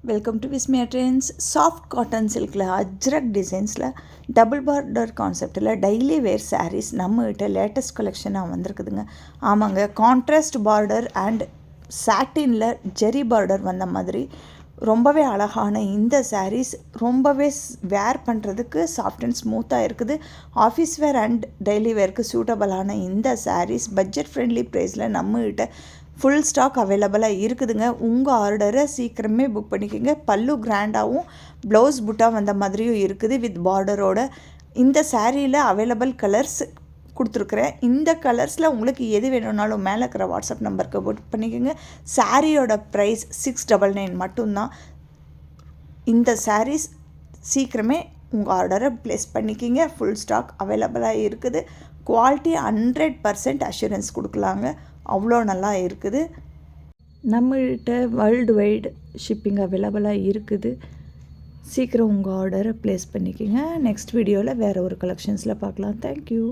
Welcome to Vismaya trends. Soft cotton சில்கில் அஜ்ரக் டிசைன்ஸில் double border கான்செப்டில் டெய்லி வேர் சாரீஸ் நம்மகிட்ட லேட்டஸ்ட் கலெக்ஷனாக வந்திருக்குதுங்க. ஆமாங்க, கான்ட்ராஸ்ட் பார்டர் அண்ட் சாட்டினில் ஜெரி பார்டர் வந்த மாதிரி ரொம்பவே அழகான இந்த சாரீஸ் ரொம்பவே வேர் பண்ணுறதுக்கு சாஃப்ட் அண்ட் ஸ்மூத்தாக இருக்குது. ஆஃபீஸ் வேர் அண்ட் டெய்லி வேருக்கு சூட்டபிளான இந்த சாரீஸ் பட்ஜெட் ஃப்ரெண்ட்லி ப்ரைஸில் நம்மகிட்ட ஃபுல் ஸ்டாக் அவைலபிளாக இருக்குதுங்க. உங்கள் ஆர்டரை சீக்கிரமே புக் பண்ணிக்கோங்க. பல்லு கிராண்டாகவும் ப்ளவுஸ் புட்டா வந்த மாதிரியும் இருக்குது வித் பார்டரோட. இந்த சாரியில் அவைலபிள் கலர்ஸ் கொடுத்துருக்குறேன். இந்த கலர்ஸில் உங்களுக்கு எது வேணும்னாலும் மேலே இருக்கிற வாட்ஸ்அப் நம்பருக்கு புக் பண்ணிக்கோங்க. சாரியோட ப்ரைஸ் 699 மட்டும்தான். இந்த சாரீஸ் சீக்கிரமே உங்கள் ஆர்டரை ப்ளேஸ் பண்ணிக்கிங்க. ஃபுல் ஸ்டாக் அவைலபிளாக இருக்குது. குவாலிட்டி 100% அஷூரன்ஸ் கொடுக்கலாங்க. அவ்வளோ நல்லா இருக்குது. நம்மகிட்ட வேர்ல்டு வைடு ஷிப்பிங் அவைலபிளாக இருக்குது. சீக்கிரம் உங்கள் ஆர்டரை ப்ளேஸ் பண்ணிக்கோங்க. நெக்ஸ்ட் வீடியோவில் வேறு ஒரு கலெக்ஷன்ஸில் பார்க்கலாம். தேங்க்யூ.